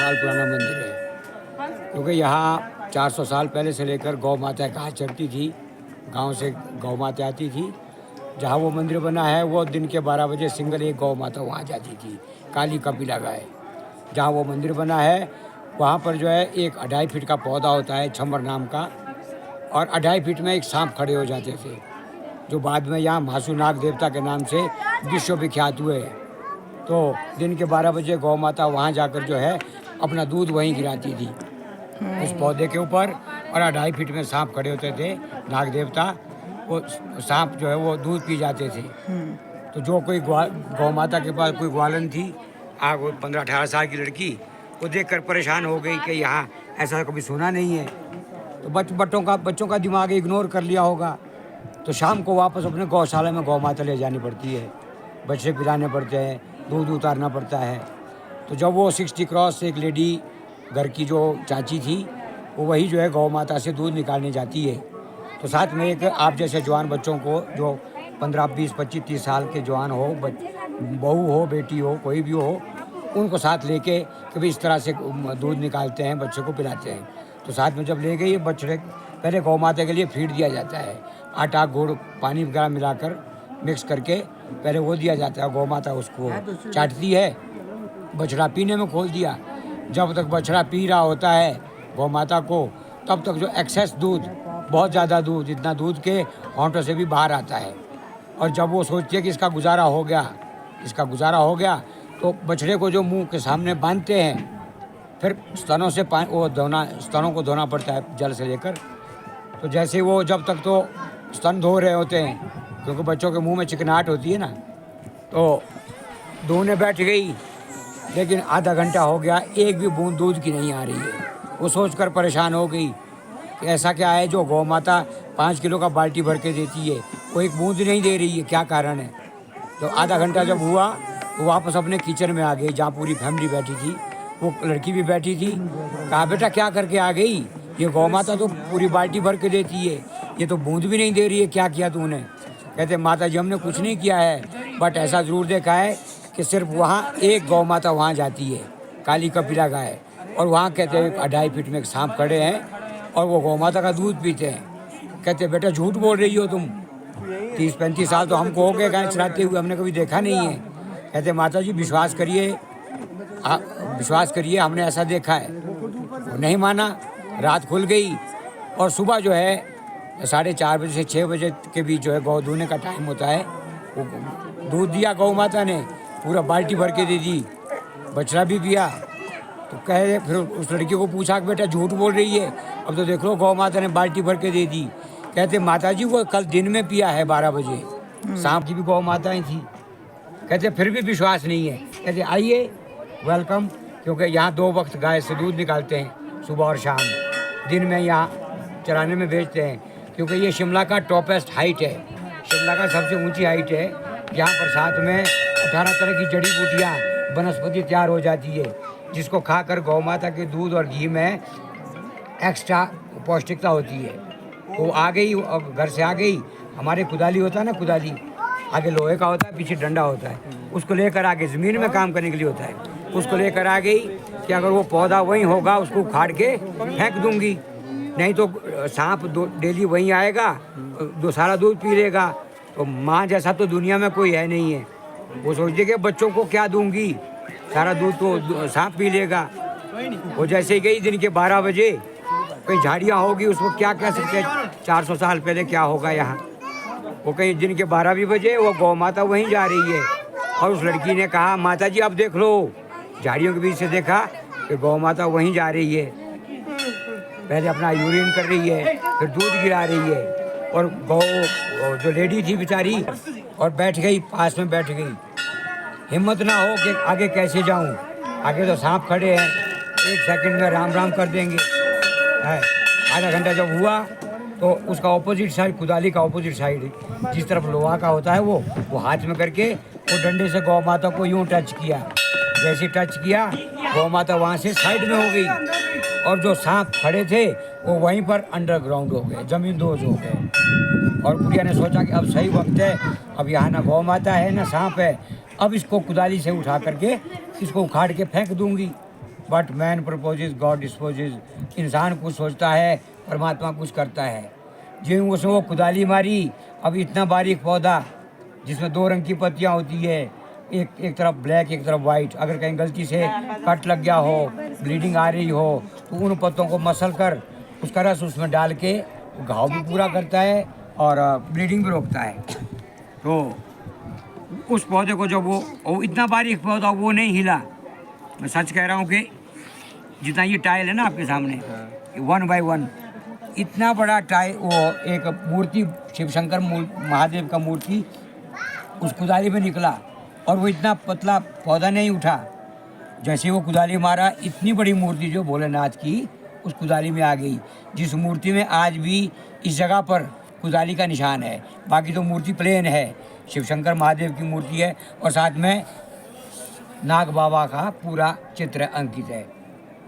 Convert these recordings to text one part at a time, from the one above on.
साल पुराना मंदिर है, क्योंकि यहाँ 400 साल पहले से लेकर गौ माता घास चरती थी। गांव से गौ माता आती थी। जहाँ वो मंदिर बना है वो दिन के 12 बजे सिंगल एक गौ माता वहाँ जाती थी, काली कपिला गाय। जहाँ वो मंदिर बना है वहाँ पर जो है एक 2.5 फीट का पौधा होता है छम्बर नाम का, और 2.5 फीट में एक सांप खड़े हो जाते थे, जो बाद में यहाँ मासू नाग देवता के नाम से विश्व विख्यात हुए। तो दिन के 12 बजे गौ माता वहाँ जाकर जो है अपना दूध वहीं गिराती थी उस पौधे के ऊपर, और 2.5 फीट में सांप खड़े होते थे नाग देवता। वो सांप जो है वो दूध पी जाते थे। तो जो कोई गौ माता के पास कोई ग्वालन थी, वो 15-18 साल की लड़की, वो देखकर परेशान हो गई कि यहाँ ऐसा कभी सुना नहीं है। तो बच्चों का दिमाग इग्नोर कर लिया होगा। तो शाम को वापस अपने गौशाला में गौ माता ले जानी पड़ती है, बच्चे पिलाने पड़ते हैं, दूध उतारना पड़ता है। तो जब वो 60 क्रॉस से एक लेडी घर की जो चाची थी, वो वही जो है गौ माता से दूध निकालने जाती है। तो साथ में एक आप जैसे जवान बच्चों को, जो 15, 20, 25, 30 साल के जवान हो, बहू हो, बेटी हो, कोई भी हो, उनको साथ लेके कभी इस तरह से दूध निकालते हैं, बच्चे को पिलाते हैं। तो साथ में जब ले गई बछड़े, पहले गौ माता के लिए फीड दिया जाता है, आटा गुड़ पानी वगैरह मिलाकर मिक्स करके पहले वो दिया जाता है। गौ माता उसको चाटती है, बछड़ा पीने में खोल दिया। जब तक बछड़ा पी रहा होता है गौ माता को, तब तक जो एक्सेस दूध, बहुत ज़्यादा दूध, इतना दूध के होंठों से भी बाहर आता है। और जब वो सोचती है कि इसका गुजारा हो गया, तो बछड़े को जो मुंह के सामने बांधते हैं, फिर स्तनों से स्तनों को धोना पड़ता है जल से लेकर। तो जैसे वो जब तक तो स्तन धो रहे होते हैं, क्योंकि बच्चों के मुंह में चिकनाहट होती है ना, तो धोने बैठ गई, लेकिन आधा घंटा हो गया, एक भी बूंद दूध की नहीं आ रही है। वो सोचकर परेशान हो गई कि ऐसा क्या है जो गौ माता 5 किलो का बाल्टी भर के देती है, वो एक बूंद नहीं दे रही है, क्या कारण है। तो आधा घंटा जब हुआ तो वापस अपने किचन में आ गई, जहाँ पूरी फैमिली बैठी थी, वो लड़की भी बैठी थी। कहा बेटा क्या करके आ गई, ये गौ माता तो पूरी बाल्टी भर के देती है, ये तो बूंद भी नहीं दे रही है, क्या किया तूने। कहते माता जी हमने कुछ नहीं किया है, बट ऐसा ज़रूर देखा है कि सिर्फ वहाँ एक गौ माता वहाँ जाती है, काली कपिला गाय, और वहाँ कहते हैं 2.5 फीट में एक सांप खड़े हैं और वो गौ माता का दूध पीते हैं। कहते बेटा झूठ बोल रही हो तुम, 30-35 साल तो हमको हो गए गाय चराते हुए, हमने कभी देखा नहीं है। कहते माता जी विश्वास करिए हमने ऐसा देखा है। नहीं माना, रात खुल गई और सुबह जो है 4:30 बजे से 6 बजे के बीच जो है गौ दूने का टाइम होता है, वो दूध दिया गौ माता ने, पूरा बाल्टी भर के दे दी, बछड़ा भी पिया। तो कहे फिर उस लड़की को पूछा कि बेटा झूठ बोल रही है, अब तो देख लो गौ माता ने बाल्टी भर के दे दी। कहते माता जी वो कल दिन में पिया है 12 बजे, सांप की भी गौ माताएँ थी। कहते फिर भी विश्वास नहीं है। कहते आइए वेलकम, क्योंकि यहाँ 2 वक्त गाय से दूध निकालते हैं, सुबह और शाम। दिन में यहाँ चराने में बेचते हैं, क्योंकि ये शिमला का टॉपेस्ट हाइट है, शिमला का सबसे ऊंची हाइट है। यहाँ पर साथ में 18 तरह की जड़ी बूटियाँ, वनस्पति तैयार हो जाती है, जिसको खाकर गौ माता के दूध और घी में एक्स्ट्रा पौष्टिकता होती है। वो आ गई, घर से आ गई, हमारे कुदाली होता है ना, कुदाली आगे लोहे का होता है, पीछे डंडा होता है, उसको लेकर आगे ज़मीन में काम करने के लिए होता है, उसको लेकर आ गई कि अगर वो पौधा वहीं होगा उसको उखाड़ के फेंक दूंगी, नहीं तो सांप डेली वहीं आएगा, सारा दूध पी लेगा। तो माँ जैसा तो दुनिया में कोई है नहीं है। वो सोचती कि बच्चों को क्या दूंगी, सारा दूध तो सांप पी लेगा। वो जैसे ही गई दिन के 12 बजे, कहीं झाड़ियाँ होगी, उसको क्या कह सकते हैं 400 साल पहले क्या होगा यहाँ। वो कहीं दिन के 12 भी बजे वो गौ माता वहीं जा रही है, और उस लड़की ने कहा माता जी आप देख लो, झाड़ियों के बीच से देखा कि गौ माता वहीं जा रही है, पहले अपना यूरिन कर रही है, फिर दूध गिरा रही है। और गौ जो लेडी थी बेचारी, और बैठ गई, पास में बैठ गई, हिम्मत ना हो कि आगे कैसे जाऊं, आगे तो सांप खड़े हैं, 1 सेकंड में राम राम कर देंगे। आधा घंटा जब हुआ तो उसका ऑपोजिट साइड, कुदाली का ऑपोजिट साइड, जिस तरफ लोहा का होता है, वो हाथ में करके वो डंडे से गौ माता को यूं टच किया। जैसे टच किया गौ माता वहाँ से साइड में हो गई, और जो सांप खड़े थे वो वहीं पर अंडरग्राउंड हो गए, जमीन दोज हो गए। और बुढ़िया ने सोचा कि अब सही वक्त है, अब यहाँ ना गौ माता है ना सांप है, अब इसको कुदाली से उठा करके इसको उखाड़ के फेंक दूंगी। But man proposes God disposes. इंसान कुछ सोचता है, परमात्मा कुछ करता है। जिन उसने वो कुदाली मारी, अब इतना बारीक पौधा जिसमें 2 रंग की पत्तियां होती है, एक तरफ ब्लैक एक तरफ वाइट, अगर कहीं गलती से कट लग गया हो, ब्लीडिंग आ रही हो, तो उन पत्तों को मसल कर उसका रस उसमें डाल के घाव भी पूरा करता है और ब्लीडिंग भी रोकता है। तो उस पौधे को जब वो इतना बारीक पौधा वो नहीं हिला। मैं सच कह रहा हूँ कि जितना ये टाइल है ना आपके सामने, 1 बाय 1 इतना बड़ा टाइल, वो एक मूर्ति शिव शंकर महादेव का मूर्ति उस कुदाली में निकला और वो इतना पतला पौधा नहीं उठा। जैसे वो कुदाली मारा, इतनी बड़ी मूर्ति जो भोलेनाथ की उस कुदाली में आ गई, जिस मूर्ति में आज भी इस जगह पर कुदाली का निशान है। बाकी तो मूर्ति प्लेन है, शिव शंकर महादेव की मूर्ति है और साथ में नाग बाबा का पूरा चित्र अंकित है।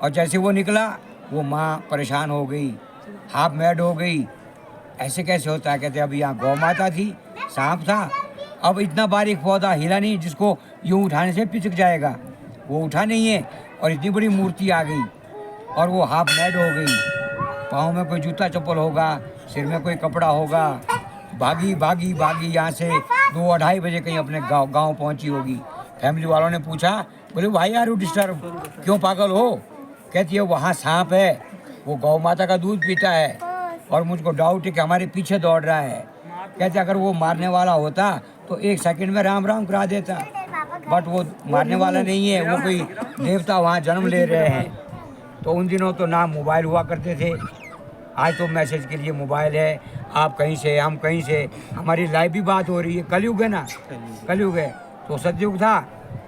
और जैसे वो निकला, वो माँ परेशान हो गई, हाफ मैड हो गई। ऐसे कैसे होता है? कहते अब यहाँ गौ माता थी, सांप था, अब इतना बारीक पौधा हिला नहीं जिसको यूँ उठाने से पिचक जाएगा, वो उठा नहीं है और इतनी बड़ी मूर्ति आ गई और वो हाफ मैड हो गई। पाँव में कोई जूता चप्पल होगा, सिर में कोई कपड़ा होगा, भागी भागी भागी यहाँ से 2-2:30 बजे कहीं अपने गांव पहुँची होगी। फैमिली वालों ने पूछा, बोले भाई आर यू डिस्टर्ब, क्यों पागल हो? कहती है वहाँ सांप है, वो गौ माता का दूध पीता है और मुझको डाउट है कि हमारे पीछे दौड़ रहा है। कहते अगर वो मारने वाला होता तो 1 सेकंड में राम राम करा देता, बट वो मारने वाला नहीं है, वो कोई देवता वहाँ जन्म ले रहे हैं। तो उन दिनों तो ना मोबाइल हुआ करते थे, आज तो मैसेज के लिए मोबाइल है, आप कहीं से हम कहीं से, हमारी लाइव भी बात हो रही है। कलयुग है ना, कलयुग है। तो सतयुग था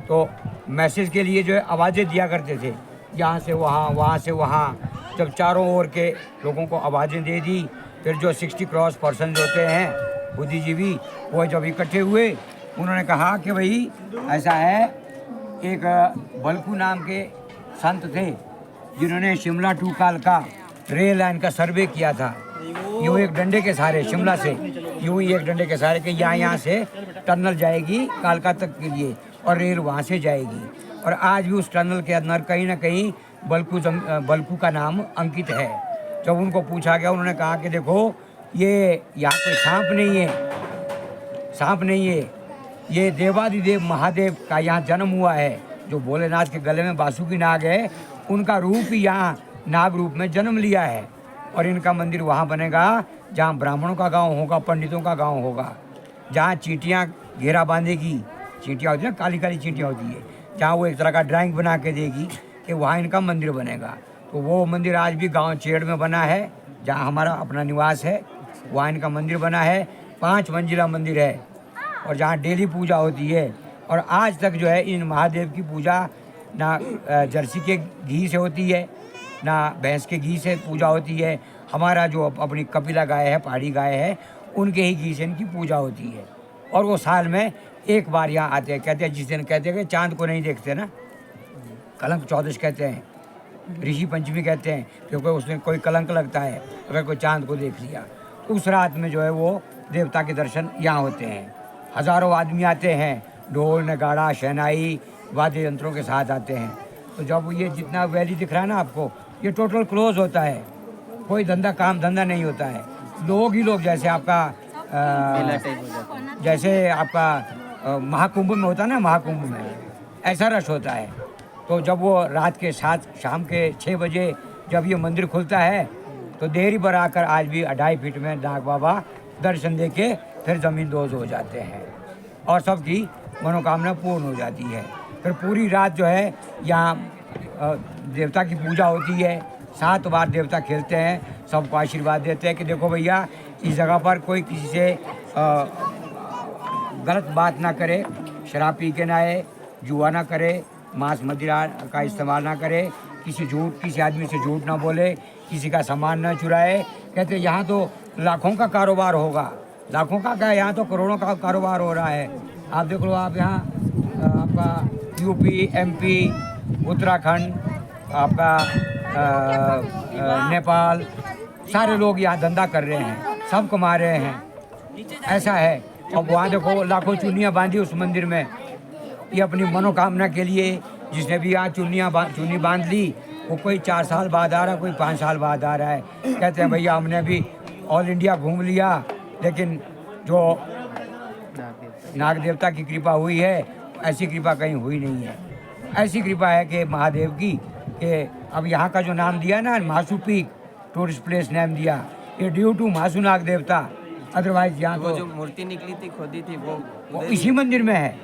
तो मैसेज के लिए जो है आवाज़ें दिया करते थे, यहाँ से वहाँ, वहाँ से वहाँ। जब चारों ओर के लोगों को आवाज़ें दे दी, फिर जो 60 क्रॉस पर्सन होते हैं बुद्धिजीवी, वो जब इकट्ठे हुए, उन्होंने कहा कि भाई ऐसा है, एक बल्कू नाम के संत थे जिन्होंने शिमला टू कालका रेल लाइन का सर्वे किया था। यूँ एक डंडे के सहारे, शिमला से यूँ ही एक डंडे के सहारे कि यहाँ से टनल जाएगी कालका तक के लिए और रेल वहाँ से जाएगी। और आज भी उस टनल के अंदर कहीं ना कहीं बल्कू का नाम अंकित है। जब उनको पूछा गया, उन्होंने कहा कि देखो ये यहाँ कोई सांप नहीं है, सांप नहीं है, ये देवादिदेव महादेव का यहाँ जन्म हुआ है। जो भोलेनाथ के गले में बासुकी नाग है, उनका रूप ही यहाँ नाग रूप में जन्म लिया है। और इनका मंदिर वहाँ बनेगा जहाँ ब्राह्मणों का गांव होगा, पंडितों का गांव होगा, जहाँ चींटियाँ घेरा बांधेगी, चींटियाँ होती है ना, काली काली चींटियाँ होती है, जहाँ वो एक तरह का ड्राइंग बना के देगी कि वहाँ इनका मंदिर बनेगा। तो वो मंदिर आज भी गांव चेड़ में बना है, जहाँ हमारा अपना निवास है, वहाँ इनका मंदिर बना है। 5 मंजिला मंदिर है और जहाँ डेली पूजा होती है। और आज तक जो है इन महादेव की पूजा ना जर्सी के घी से होती है, ना भैंस के घी से पूजा होती है। हमारा जो अपनी कपिला गाय है, पहाड़ी गाय है, उनके ही घी से इनकी पूजा होती है। और वो साल में एक बार यहाँ आते हैं। कहते हैं जिस दिन कहते हैं कि चाँद को नहीं देखते ना, कलंक चौदश कहते हैं, ऋषि पंचमी कहते हैं, क्योंकि उसमें कोई कलंक लगता है अगर कोई चाँद को देख लिया। तो उस रात में जो है वो देवता के दर्शन यहाँ होते हैं। हज़ारों आदमी आते हैं, ढोल नगाड़ा शहनाई वाद्य यंत्रों के साथ आते हैं। तो जब ये जितना वैली दिख रहा है ना आपको, ये टोटल क्लोज होता है, कोई काम धंधा नहीं होता है। लोग ही लोग, जैसे आपका जैसे आपका महाकुंभ में होता है ना, महाकुंभ में ऐसा रश होता है। तो जब वो रात के 7 शाम के 6 बजे जब ये मंदिर खुलता है, तो देरी पर आकर आज भी 2.5 फीट में नाग बाबा दर्शन दे के फिर ज़मीन दोज हो जाते हैं और सबकी मनोकामना पूर्ण हो जाती है। फिर पूरी रात जो है यहाँ देवता की पूजा होती है। 7 बार देवता खेलते हैं, सबको आशीर्वाद देते हैं कि देखो भैया, इस जगह पर कोई किसी से गलत बात ना करे, शराब पी के ना आए, जुआ ना करे, मांस मदिरा का इस्तेमाल ना करे, किसी आदमी से झूठ ना बोले, किसी का सामान ना चुराए। कहते यहाँ तो लाखों का कारोबार होगा, लाखों का क्या, यहाँ तो करोड़ों का कारोबार हो रहा है। आप देख लो, आप यहाँ आपका यूपी, एमपी, उत्तराखंड, आपका नेपाल, सारे लोग यहाँ धंधा कर रहे हैं, सब कमा रहे हैं, ऐसा है। अब वहाँ देखो लाखों चुनियाँ बांधी उस मंदिर में, ये अपनी मनोकामना के लिए जिसने भी यहाँ चुन्नी बांध ली, वो कोई 4 साल बाद आ रहा, कोई 5 साल बाद आ रहा है। कहते हैं भैया हमने भी ऑल इंडिया घूम लिया, लेकिन जो नाग देवता की कृपा हुई है, ऐसी कृपा कहीं हुई नहीं है। ऐसी कृपा है कि महादेव की, कि अब यहाँ का जो नाम दिया ना, मासू पीक टूरिस्ट प्लेस नेम दिया, ये ड्यू टू मासू नाग देवता। अदरवाइज यहाँ वो तो जो मूर्ति निकली थी, खोदी थी, वो इसी मंदिर में है।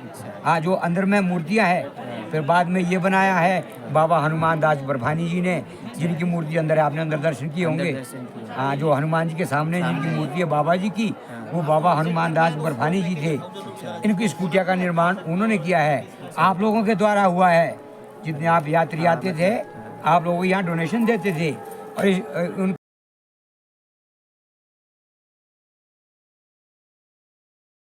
हाँ, जो अंदर में मूर्तियाँ हैं, फिर बाद में ये बनाया है बाबा हनुमान दास बर्फानी जी ने, जिनकी मूर्ति अंदर है, आपने अंदर दर्शन किए होंगे। हाँ, जो हनुमान जी के सामने जिनकी मूर्ति है बाबा जी की, वो बाबा हनुमान दास बर्फानी जी थे। इनकी इस कुटिया का निर्माण उन्होंने किया है, आप लोगों के द्वारा हुआ है। जितने आप यात्री आते थे, आप लोगों को यहाँ डोनेशन देते थे, और